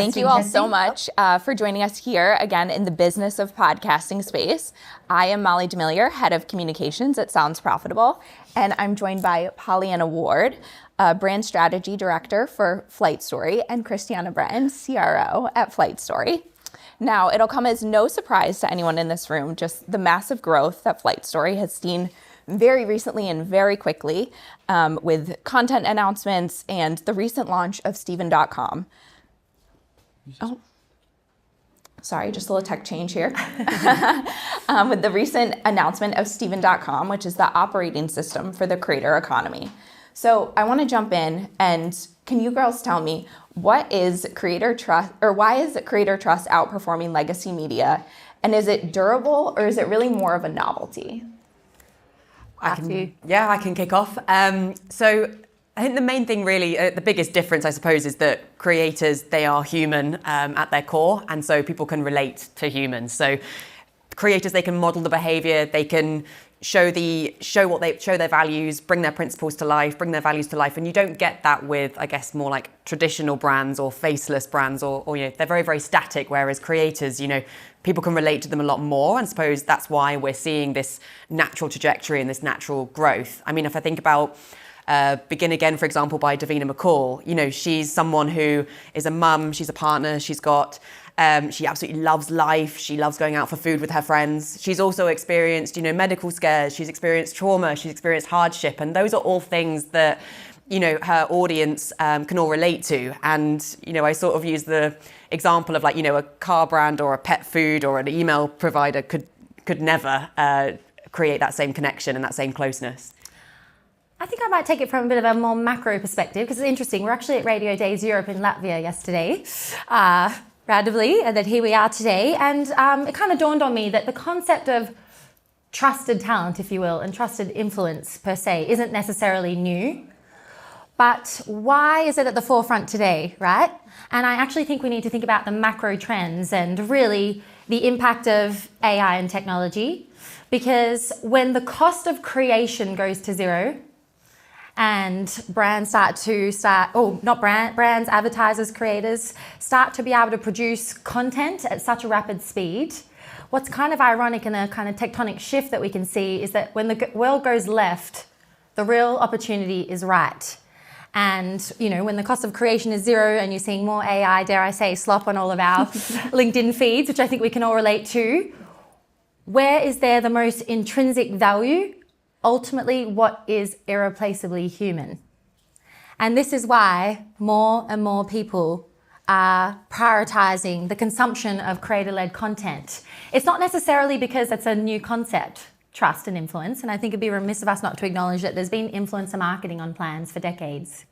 Thank you all so much for joining us here again in the business of podcasting space. I am Molly Demillier, Head of Communications at Sounds Profitable, and I'm joined by Pollyanna Ward, Brand Strategy Director for FlightStory, and Christiana Brenton, CRO at FlightStory. Now, it'll come as no surprise to anyone in this room, just the massive growth that FlightStory has seen very recently and very quickly with content announcements and the recent launch of Steven.com. Oh, sorry, just a little tech change here. With the recent announcement of Steven.com, which is the operating system for the creator economy. So I want to jump in, and can you girls tell me, what is creator trust, or why is creator trust outperforming legacy media? And is it durable, or is it really more of a novelty? I can kick off. So I think the main thing really, the biggest difference, I suppose, is that creators, they are human at their core, and so people can relate to humans. So creators, they can model the behavior, they can show their values, bring their principles to life, bring their values to life. And you don't get that with, I guess, more like traditional brands or faceless brands, or they're very, very static. Whereas creators, people can relate to them a lot more. And I suppose that's why we're seeing this natural trajectory and this natural growth. I mean, if I think about Begin Again, for example, by Davina McCall, she's someone who is a mum, she's a partner, she absolutely loves life. She loves going out for food with her friends. She's also experienced, medical scares. She's experienced trauma. She's experienced hardship. And those are all things that, her audience can all relate to. And, I sort of use the example of a car brand or a pet food or an email provider could never create that same connection and that same closeness. I think I might take it from a bit of a more macro perspective, because it's interesting. We're actually at Radio Days Europe in Latvia yesterday, randomly, and then here we are today. And it kind of dawned on me that the concept of trusted talent, if you will, and trusted influence per se isn't necessarily new. But why is it at the forefront today, right? And I actually think we need to think about the macro trends and really the impact of AI and technology. Because when the cost of creation goes to zero, and brands advertisers, creators start to be able to produce content at such a rapid speed. What's kind of ironic and a kind of tectonic shift that we can see is that when the world goes left, the real opportunity is right. And, when the cost of creation is zero and you're seeing more AI, dare I say, slop on all of our LinkedIn feeds, which I think we can all relate to, where is there the most intrinsic value? Ultimately, what is irreplaceably human? And this is why more and more people are prioritizing the consumption of creator-led content. It's not necessarily because it's a new concept, trust and influence, and I think it'd be remiss of us not to acknowledge that there's been influencer marketing on plans for decades.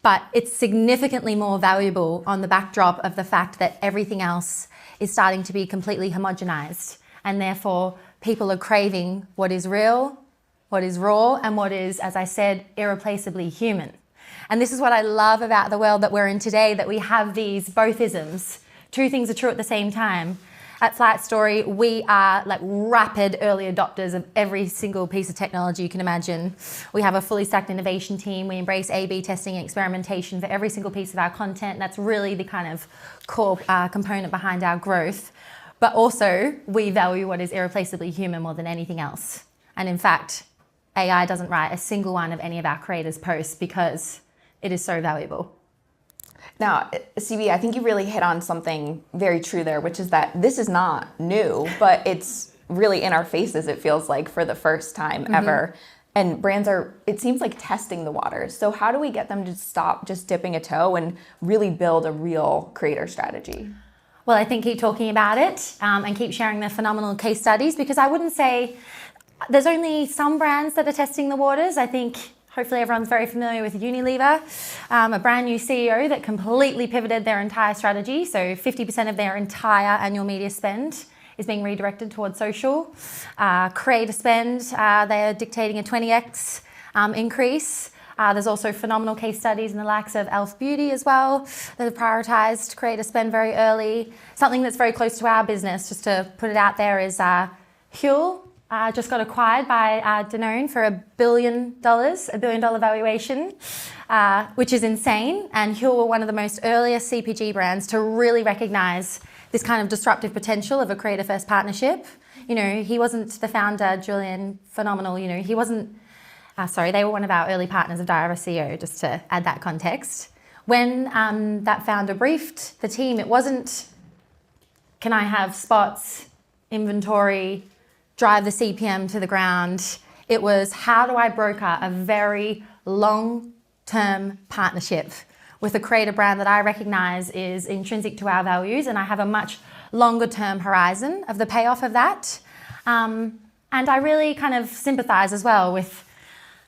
But it's significantly more valuable on the backdrop of the fact that everything else is starting to be completely homogenized, and therefore people are craving what is real, what is raw, and what is, as I said, irreplaceably human. And this is what I love about the world that we're in today, that we have these both-isms. Two things are true at the same time. At FlightStory, we are like rapid early adopters of every single piece of technology you can imagine. We have a fully stacked innovation team. We embrace A/B testing and experimentation for every single piece of our content. That's really the kind of core component behind our growth. But also, we value what is irreplaceably human more than anything else. And in fact, AI doesn't write a single one of any of our creators' posts because it is so valuable. Now, CB, I think you really hit on something very true there, which is that this is not new, but it's really in our faces, it feels like, for the first time ever. And brands are, it seems like, testing the waters. So how do we get them to stop just dipping a toe and really build a real creator strategy? Well, I think keep talking about it and keep sharing their phenomenal case studies, because I wouldn't say there's only some brands that are testing the waters. I think hopefully everyone's very familiar with Unilever, a brand new CEO that completely pivoted their entire strategy. So 50% of their entire annual media spend is being redirected towards social. Creator spend, they are dictating a 20x increase. There's also phenomenal case studies in the likes of Elf Beauty as well that have prioritized creator spend very early. Something that's very close to our business, just to put it out there, is Huel just got acquired by Danone for $1 billion valuation, which is insane. And Huel were one of the most earliest CPG brands to really recognize this kind of disruptive potential of a creator-first partnership. You know, he wasn't the founder, Julian, phenomenal. You know, he wasn't, they were one of our early partners of Diary of a CEO, just to add that context. When that founder briefed the team, it wasn't, can I have spots, inventory, drive the CPM to the ground? It was, how do I broker a very long-term partnership with a creator brand that I recognize is intrinsic to our values, and I have a much longer-term horizon of the payoff of that. And I really kind of sympathize as well with,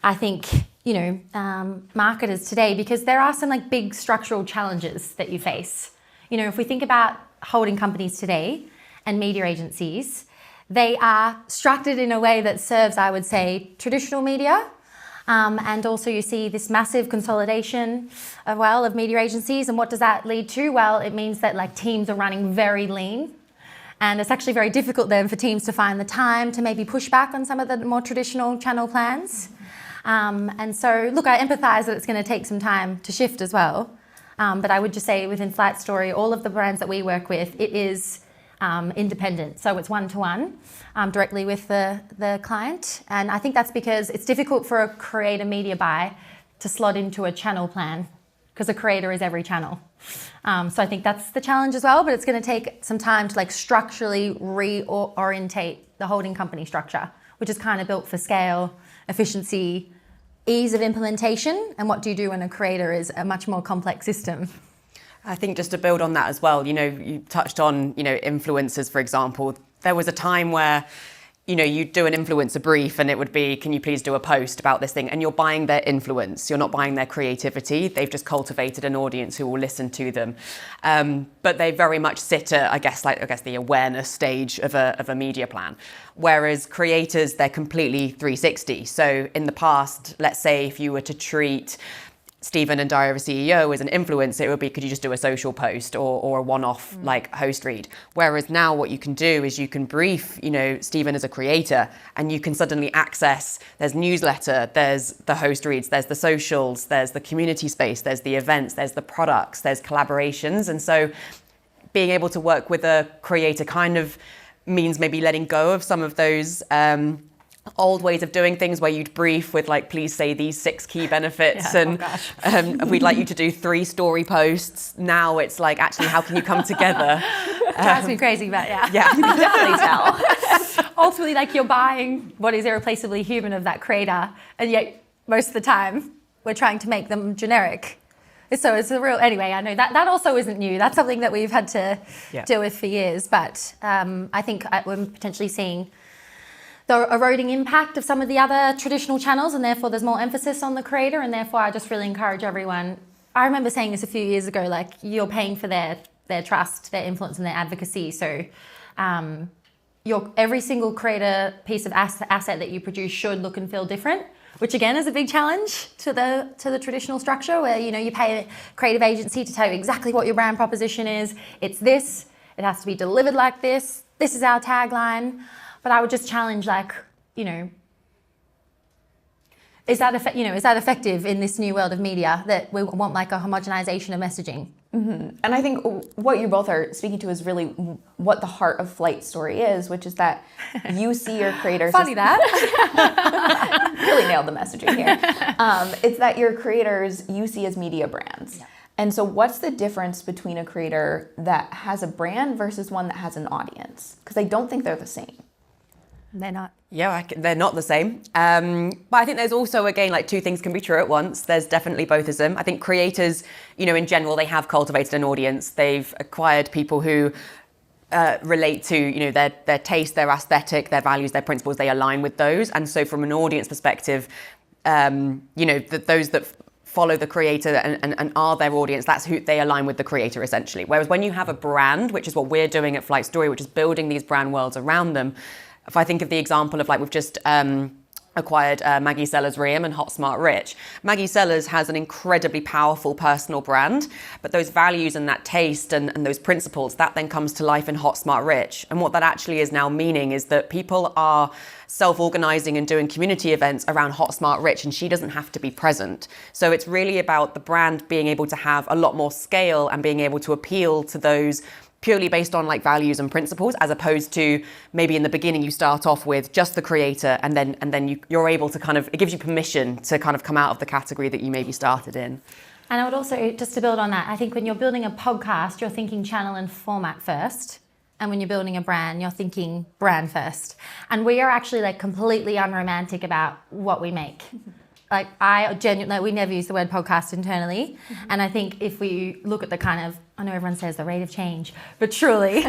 I think, you know, marketers today, because there are some like big structural challenges that you face. You know, if we think about holding companies today and media agencies, they are structured in a way that serves, I would say, traditional media. And also you see this massive consolidation of media agencies. And what does that lead to? Well, it means that like teams are running very lean. And it's actually very difficult then for teams to find the time to maybe push back on some of the more traditional channel plans. And so, look, I empathize that it's going to take some time to shift as well. But I would just say within FlightStory, all of the brands that we work with, it is independent. So it's one-to-one directly with the client. And I think that's because it's difficult for a creator media buy to slot into a channel plan, because a creator is every channel. So I think that's the challenge as well, but it's going to take some time to like structurally reorientate the holding company structure, which is kind of built for scale, efficiency, ease of implementation. And what do you do when a creator is a much more complex system? I think just to build on that as well, you know, you touched on, you know, influencers, for example. There was a time where, you know, you'd do an influencer brief and it would be, can you please do a post about this thing? And you're buying their influence. You're not buying their creativity. They've just cultivated an audience who will listen to them. But they very much sit at, I guess, the awareness stage of a media plan. Whereas creators, they're completely 360. So in the past, let's say if you were to treat Stephen and Diary of a CEO as an influencer, it would be, could you just do a social post or a one-off like host read? Whereas now what you can do is you can brief, you know, Stephen as a creator, and you can suddenly access, there's newsletter, there's the host reads, there's the socials, there's the community space, there's the events, there's the products, there's collaborations. And so being able to work with a creator kind of means maybe letting go of some of those old ways of doing things where you'd brief with like, please say these 6 key benefits, we'd like you to do 3 story posts. Now it's like, actually, how can you come together? Drives me crazy, but yeah. Yeah, you can definitely tell. Ultimately, like you're buying what is irreplaceably human of that creator, and yet most of the time we're trying to make them generic. So it's a real, anyway, I know that also isn't new. That's something that we've had to deal with for years. But I think we're potentially seeing the eroding impact of some of the other traditional channels, and therefore there's more emphasis on the creator, and therefore I just really encourage everyone. I remember saying this a few years ago, like you're paying for their trust, their influence and their advocacy. So every single creator piece of asset that you produce should look and feel different, which again is a big challenge to the traditional structure where, you know, you pay a creative agency to tell you exactly what your brand proposition is. It's this, it has to be delivered like this is our tagline. But I would just challenge, like, you know, is that effective in this new world of media that we want like a homogenization of messaging? Mm-hmm. And I think what you both are speaking to is really what the heart of FlightStory is, which is that you see your creators. Funny that. Really nailed the messaging here. It's that your creators you see as media brands. Yeah. And so what's the difference between a creator that has a brand versus one that has an audience? Because I don't think they're the same. They're not. Yeah, they're not the same. But I think there's also, again, like 2 things can be true at once. There's definitely botherism. I think creators, you know, in general, they have cultivated an audience. They've acquired people who relate to, you know, their taste, their aesthetic, their values, their principles. They align with those. And so from an audience perspective, you know, those that follow the creator and are their audience, that's who they align with the creator essentially. Whereas when you have a brand, which is what we're doing at FlightStory, which is building these brand worlds around them. If I think of the example of like we've just acquired Maggie Sellers Ream and Hot Smart Rich. Maggie Sellers has an incredibly powerful personal brand, but those values and that taste and those principles, that then comes to life in Hot Smart Rich. And what that actually is now meaning is that people are self-organizing and doing community events around Hot Smart Rich, and she doesn't have to be present. So it's really about the brand being able to have a lot more scale and being able to appeal to those purely based on like values and principles, as opposed to maybe in the beginning you start off with just the creator and then you're able to kind of, it gives you permission to kind of come out of the category that you maybe started in. And I would also, just to build on that, I think when you're building a podcast, you're thinking channel and format first. And when you're building a brand, you're thinking brand first. And we are actually like completely unromantic about what we make. Like I genuinely, we never use the word podcast internally. Mm-hmm. And I think if we look at the kind of, I know everyone says the rate of change, but truly,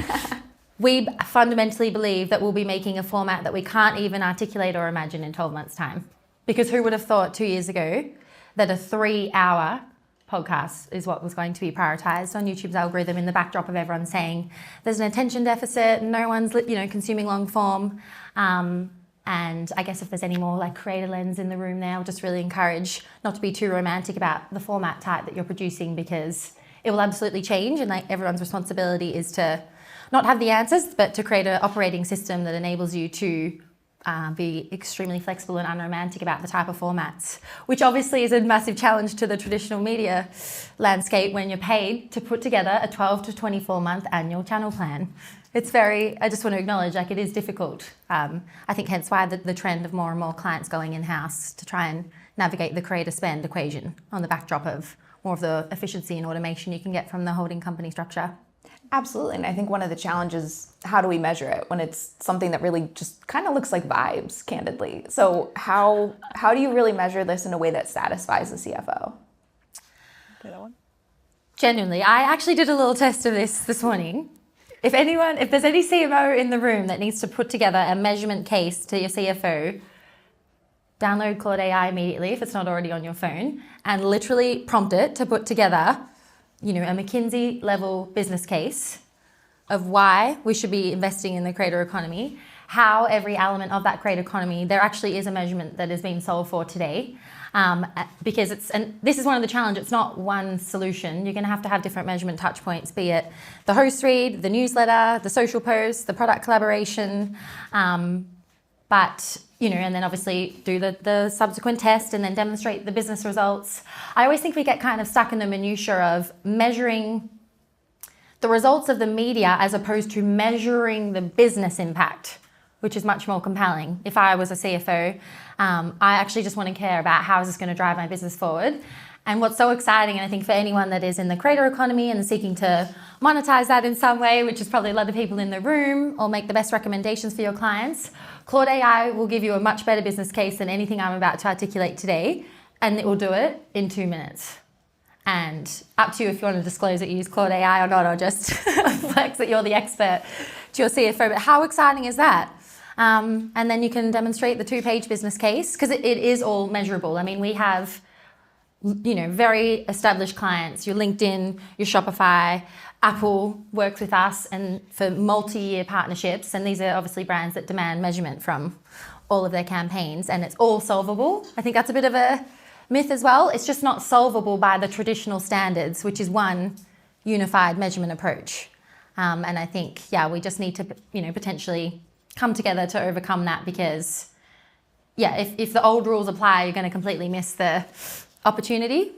we fundamentally believe that we'll be making a format that we can't even articulate or imagine in 12 months' time. Because who would have thought 2 years ago that a 3-hour podcast is what was going to be prioritized on YouTube's algorithm in the backdrop of everyone saying there's an attention deficit, no one's consuming long form. And I guess if there's any more like creator lens in the room there, I'll just really encourage not to be too romantic about the format type that you're producing, because it will absolutely change, and like everyone's responsibility is to not have the answers, but to create an operating system that enables you to be extremely flexible and unromantic about the type of formats, which obviously is a massive challenge to the traditional media landscape when you're paid to put together a 12 to 24 month annual channel plan. It's I just want to acknowledge, like, it is difficult. I think hence why the trend of more and more clients going in-house to try and navigate the creator spend equation on the backdrop of more of the efficiency and automation you can get from the holding company structure. Absolutely. And I think one of the challenges, how do we measure it when it's something that really just kind of looks like vibes, candidly? So how do you really measure this in a way that satisfies the CFO? Do that one. Genuinely, I actually did a little test of this morning. If there's any CMO in the room that needs to put together a measurement case to your CFO, download Claude AI immediately if it's not already on your phone, and literally prompt it to put together a McKinsey level business case of why we should be investing in the creator economy, how every element of that creator economy, there actually is a measurement that is being solved for today. Because this is one of the challenges, it's not one solution. You're going to have different measurement touch points, be it the host read, the newsletter, the social post, the product collaboration, but and then obviously do the subsequent test and then demonstrate the business results. I always think we get kind of stuck in the minutiae of measuring the results of the media as opposed to measuring the business impact, which is much more compelling. If I was a CFO, I actually just want to care about how is this going to drive my business forward. And what's so exciting, and I think for anyone that is in the creator economy and seeking to monetize that in some way, which is probably a lot of people in the room, or make the best recommendations for your clients, Claude AI will give you a much better business case than anything I'm about to articulate today, and it will do it in 2 minutes. And up to you if you want to disclose that you use Claude AI or not, or just flex that you're the expert to your CFO. But how exciting is that? And then you can demonstrate the 2-page business case, because it is all measurable. I mean, we have very established clients, your LinkedIn, your Shopify, Apple works with us and for multi-year partnerships. And these are obviously brands that demand measurement from all of their campaigns, and it's all solvable. I think that's a bit of a myth as well. It's just not solvable by the traditional standards, which is one unified measurement approach. And I think, we just need to, potentially come together to overcome that, because, if the old rules apply, you're going to completely miss the opportunity.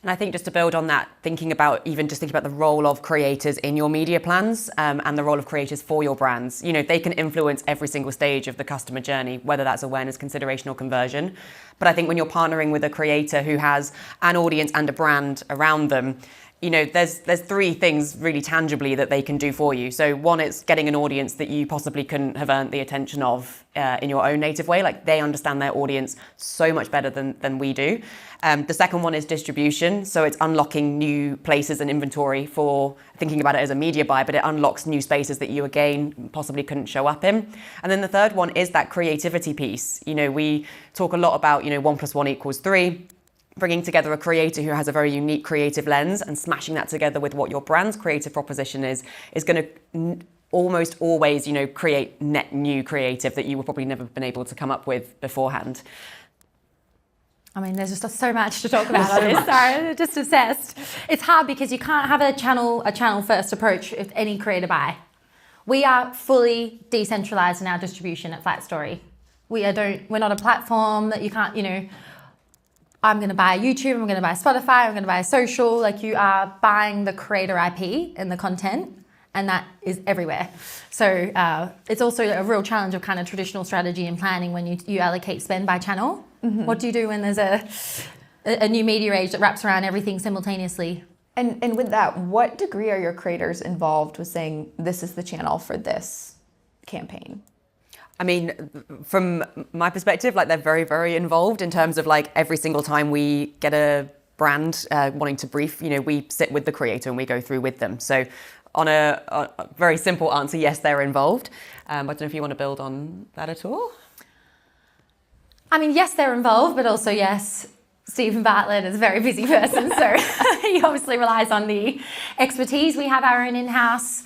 And I think just to build on that, thinking about the role of creators in your media plans and the role of creators for your brands. They can influence every single stage of the customer journey, whether that's awareness, consideration, or conversion. But I think when you're partnering with a creator who has an audience and a brand around them, there's 3 things really tangibly that they can do for you. So one, it's getting an audience that you possibly couldn't have earned the attention of in your own native way. Like, they understand their audience so much better than we do. The second one is distribution. So it's unlocking new places and inventory for thinking about it as a media buy, but it unlocks new spaces that you, again, possibly couldn't show up in. And then the third one is that creativity piece. We talk a lot about, 1 + 1 = 3. Bringing together a creator who has a very unique creative lens and smashing that together with what your brand's creative proposition is going to almost always, create net new creative that you would probably never been able to come up with beforehand. I mean, there's just so much to talk about on this. Sorry, I'm just obsessed. It's hard because you can't have a channel first approach with any creator buy. We are fully decentralized in our distribution at FlightStory. We're not a platform that you can't, I'm going to buy YouTube, I'm going to buy Spotify, I'm going to buy social. Like, you are buying the creator IP and the content, and that is everywhere. So it's also a real challenge of kind of traditional strategy and planning when you allocate spend by channel. Mm-hmm. What do you do when there's a new media age that wraps around everything simultaneously? And with that, what degree are your creators involved with saying this is the channel for this campaign? I mean, from my perspective, like, they're very, very involved in terms of, like, every single time we get a brand wanting to brief, we sit with the creator and we go through with them. So on a very simple answer, yes, they're involved. I don't know if you want to build on that at all. I mean, yes, they're involved, but also, yes, Stephen Bartlett is a very busy person, so he obviously relies on the expertise. We have our own in-house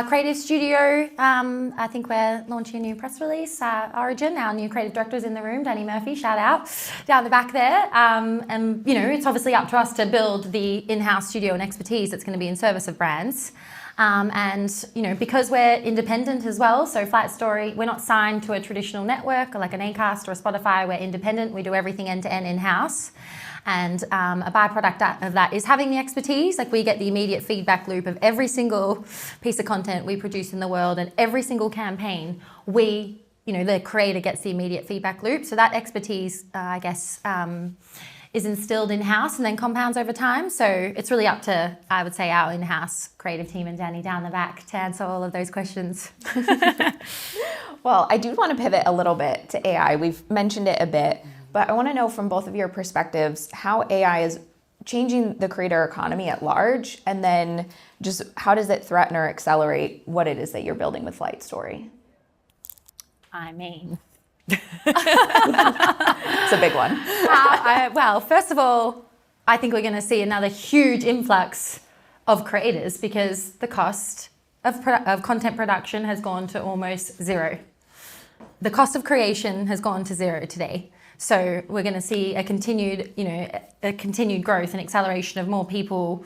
creative studio. I think we're launching a new press release, Origin. Our new creative director is in the room, Danny Murphy, shout out, down the back there. And, it's obviously up to us to build the in-house studio and expertise that's going to be in service of brands. Because we're independent as well, so FlightStory, we're not signed to a traditional network like an Acast or a Spotify. We're independent. We do everything end-to-end in-house. And a byproduct of that is having the expertise. Like, we get the immediate feedback loop of every single piece of content we produce in the world, and every single campaign, the creator gets the immediate feedback loop. So that expertise, is instilled in-house and then compounds over time. So it's really up to, I would say, our in-house creative team and Danny down the back to answer all of those questions. Well, I do want to pivot a little bit to AI. We've mentioned it a bit, but I want to know from both of your perspectives how AI is changing the creator economy at large, and then just how does it threaten or accelerate what it is that you're building with FlightStory? I mean... It's a big one. Well, first of all, I think we're going to see another huge influx of creators because the cost of content production has gone to almost zero. The cost of creation has gone to zero today. So we're going to see a continued growth and acceleration of more people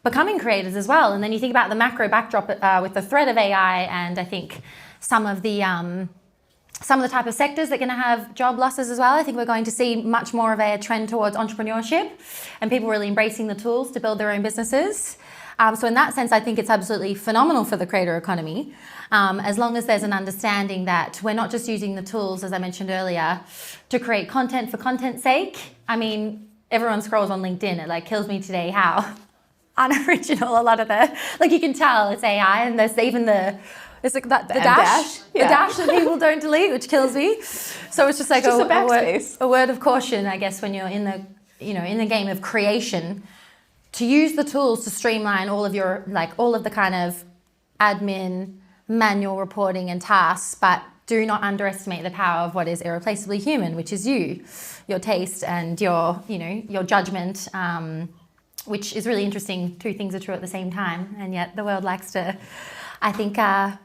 becoming creators as well. And then you think about the macro backdrop with the threat of AI, and I think some of the type of sectors that are going to have job losses as well. I think we're going to see much more of a trend towards entrepreneurship and people really embracing the tools to build their own businesses. So in that sense, I think it's absolutely phenomenal for the creator economy, as long as there's an understanding that we're not just using the tools, as I mentioned earlier, to create content for content's sake. I mean, everyone scrolls on LinkedIn. It kills me today how unoriginal a lot of you can tell it's AI, and there's even it's like the dash. Yeah. The dash that people don't delete, which kills me. So it's just like a word of caution, I guess, when you're in the game of creation, to use the tools to streamline all of the kind of admin, manual reporting and tasks, but do not underestimate the power of what is irreplaceably human, which is your taste and your judgment, which is really interesting. Two things are true at the same time, and yet the world likes to, I think, have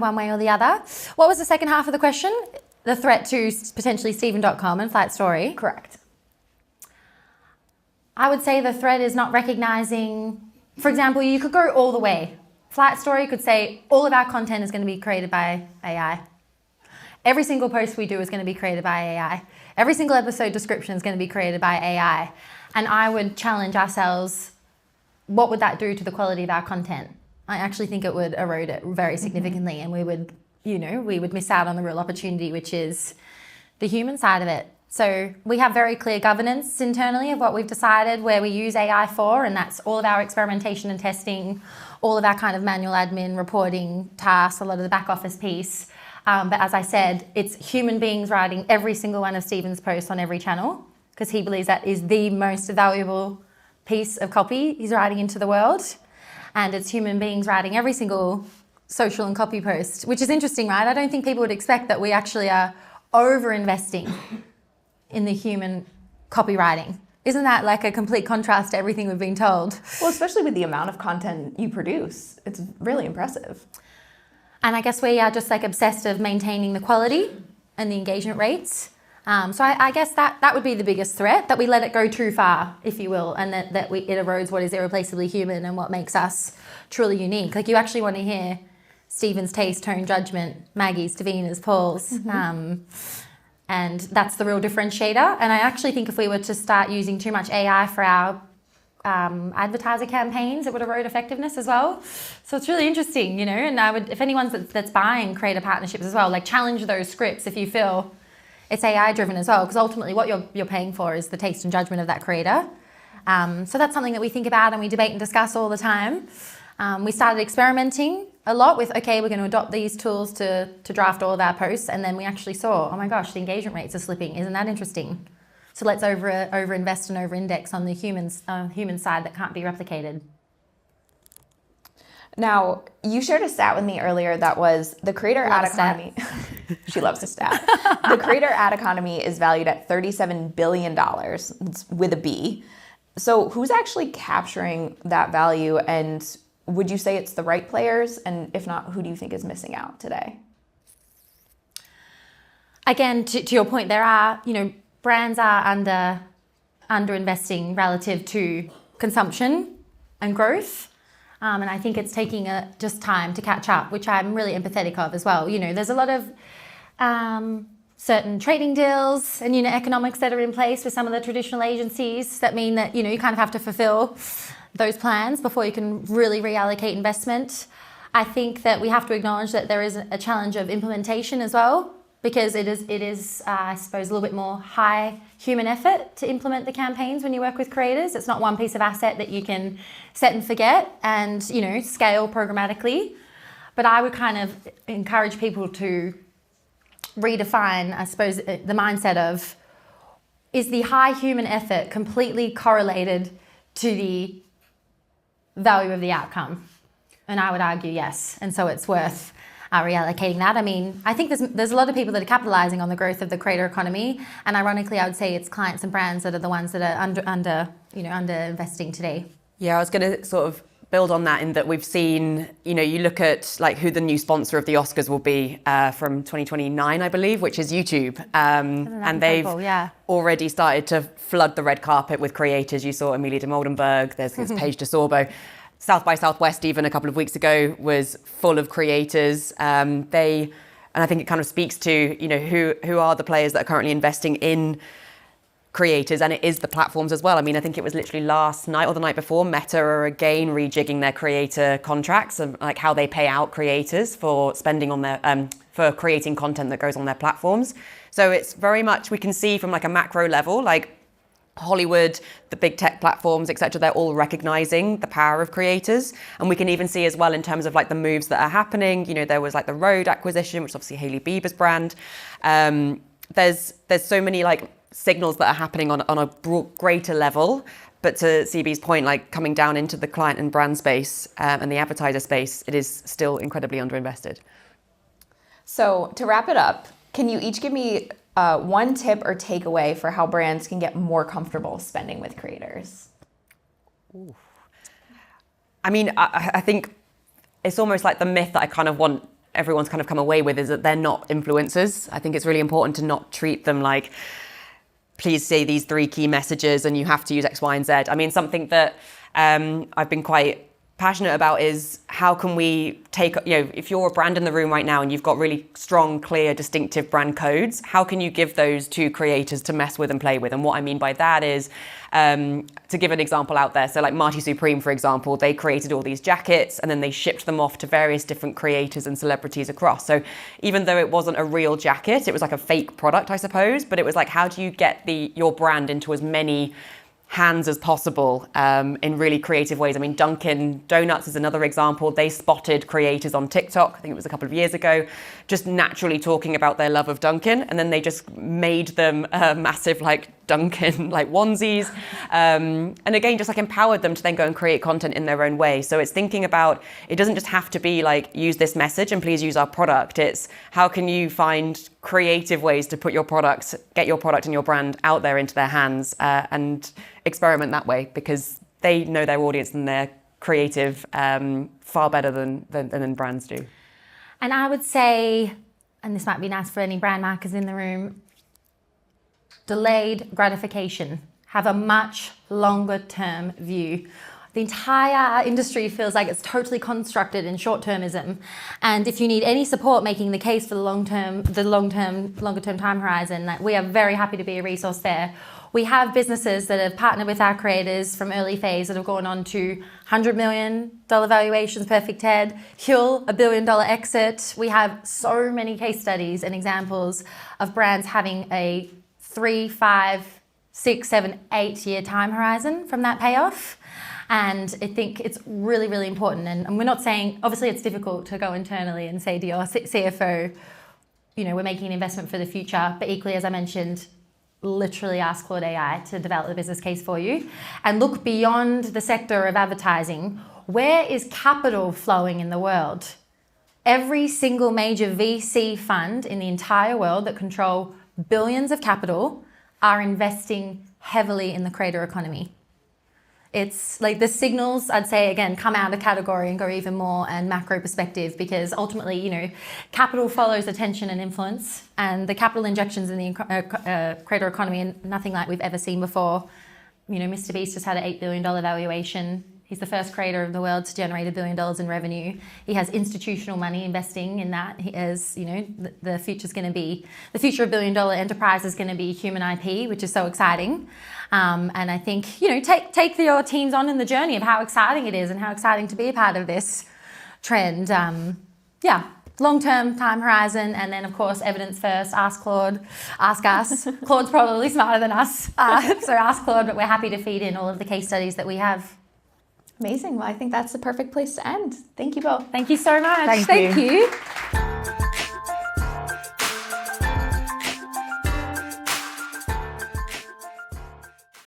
one way or the other. What was the second half of the question? The threat to potentially Steven.com and FlightStory? Correct. I would say the threat is not recognizing, for example, you could go all the way. FlightStory could say all of our content is going to be created by AI. Every single post we do is going to be created by AI. Every single episode description is going to be created by AI. And I would challenge ourselves, what would that do to the quality of our content? I actually think it would erode it very significantly, and we would miss out on the real opportunity, which is the human side of it. So we have very clear governance internally of what we've decided where we use AI for, and that's all of our experimentation and testing, all of our kind of manual admin, reporting tasks, a lot of the back office piece. But as I said, it's human beings writing every single one of Stephen's posts on every channel, because he believes that is the most valuable piece of copy he's writing into the world. And it's human beings writing every single social and copy post, which is interesting, right? I don't think people would expect that we actually are over-investing in the human copywriting. Isn't that like a complete contrast to everything we've been told? Well, especially with the amount of content you produce, it's really impressive. And I guess we are just like obsessed of maintaining the quality and the engagement rates. So I guess that would be the biggest threat, that we let it go too far, if you will, and that it erodes what is irreplaceably human and what makes us truly unique. Like, you actually want to hear Stephen's taste, tone, judgment, Maggie's, Davina's, Paul's. And that's the real differentiator. And I actually think if we were to start using too much AI for our advertiser campaigns, it would erode effectiveness as well. So it's really interesting, you know, and I would, if anyone's that's buying creator partnerships as well, like, challenge those scripts if you feel it's AI driven as well, because ultimately what you're paying for is the taste and judgment of that creator. So that's something that we think about and we debate and discuss all the time. We started experimenting a lot with, okay, we're going to adopt these tools to draft all of our posts, and then we actually saw, oh my gosh, the engagement rates are slipping. Isn't that interesting? So let's over invest and over index on the human side that can't be replicated. Now, you shared a stat with me earlier that was the creator ad economy. She loves a stat. The creator ad economy is valued at $37 billion with a B. So who's actually capturing that value, and would you say it's the right players? And if not, who do you think is missing out today? Again, to your point, there are, you know, brands are under investing relative to consumption and growth. And I think it's taking just time to catch up, which I'm really empathetic of as well. You know, there's a lot of certain trading deals and unit economics that are in place with some of the traditional agencies that mean that, you know, you kind of have to fulfill those plans before you can really reallocate investment. I think that we have to acknowledge that there is a challenge of implementation as well, because it is I suppose, a little bit more high human effort to implement the campaigns when you work with creators. It's not one piece of asset that you can set and forget and, you know, scale programmatically. But I would kind of encourage people to redefine, I suppose, the mindset of, is the high human effort completely correlated to the value of the outcome? And I would argue yes. And so it's worth reallocating that. I mean, I think there's a lot of people that are capitalizing on the growth of the creator economy, and ironically, I would say it's clients and brands that are the ones that are under investing today. Yeah, I was going to sort of build on that in that we've seen, you know, you look at like who the new sponsor of the Oscars will be from 2029, I believe, which is YouTube, and they've already started to flood the red carpet with creators. You saw Amelia de Moldenberg. There's Paige DeSorbo. South by Southwest, even a couple of weeks ago, was full of creators. And I think it kind of speaks to, you know, who are the players that are currently investing in creators, and it is the platforms as well. I mean, I think it was literally last night or the night before, Meta are again rejigging their creator contracts and like how they pay out creators for spending on their for creating content that goes on their platforms. So it's very much, we can see from like a macro level, like Hollywood, the big tech platforms, etc., they're all recognizing the power of creators. And we can even see as well in terms of like the moves that are happening. You know, there was like the Rode acquisition, which is obviously Hailey Bieber's brand. There's so many like signals that are happening on a greater level. But to CB's point, like coming down into the client and brand space and the advertiser space, it is still incredibly underinvested. So to wrap it up, can you each give me one tip or takeaway for how brands can get more comfortable spending with creators? Ooh. I mean, I think it's almost like the myth that I kind of want everyone's kind of come away with is that they're not influencers. I think it's really important to not treat them like, please say these 3 key messages and you have to use X, Y, and Z. I mean, something that I've been quite passionate about is how can we take, you know, if you're a brand in the room right now and you've got really strong, clear, distinctive brand codes, how can you give those to creators to mess with and play with? And what I mean by that is, to give an example out there, so like Marty Supreme, for example, they created all these jackets and then they shipped them off to various different creators and celebrities across. So even though it wasn't a real jacket, it was like a fake product, I suppose, but it was like, how do you get your brand into as many hands as possible in really creative ways? I mean, Dunkin' Donuts is another example. They spotted creators on TikTok, I think it was a couple of years ago, just naturally talking about their love of Dunkin', and then they just made them a massive like Duncan like onesies. And again, just like empowered them to then go and create content in their own way. So it's thinking about, it doesn't just have to be like, use this message and please use our product. It's how can you find creative ways to put your product, get your product and your brand out there into their hands and experiment that way, because they know their audience and their creative far better than brands do. And I would say, and this might be nice for any brand marketers in the room, delayed gratification. Have a much longer term view. The entire industry feels like it's totally constructed in short-termism. And if you need any support making the case for the longer term time horizon, we are very happy to be a resource there. We have businesses that have partnered with our creators from early phase that have gone on to $100 million valuations, Perfect Ted, Huel, $1 billion exit. We have so many case studies and examples of brands having a 3, 5, 6, 7, 8 year time horizon from that payoff. And I think it's really, really important. And we're not saying, obviously it's difficult to go internally and say to your CFO, we're making an investment for the future. But equally, as I mentioned, literally ask Claude AI to develop the business case for you and look beyond the sector of advertising. Where is capital flowing in the world? Every single major VC fund in the entire world that control billions of capital are investing heavily in the creator economy. It's like the signals, I'd say, again, come out of category and go even more and macro perspective, because ultimately, capital follows attention and influence, and the capital injections in the creator economy are nothing like we've ever seen before. Mr. Beast just had an $8 billion valuation. He's the first creator of the world to generate $1 billion in revenue. He has institutional money investing in that. He has, the future of $1 billion enterprise is going to be human IP, which is so exciting. And I think, take your teams on in the journey of how exciting it is and how exciting to be a part of this trend. Long-term time horizon, and then of course evidence first. Ask Claude, ask us. Claude's probably smarter than us, so ask Claude. But we're happy to feed in all of the case studies that we have. Amazing. Well, I think that's the perfect place to end. Thank you both. Thank you so much. Thank you. Thank you.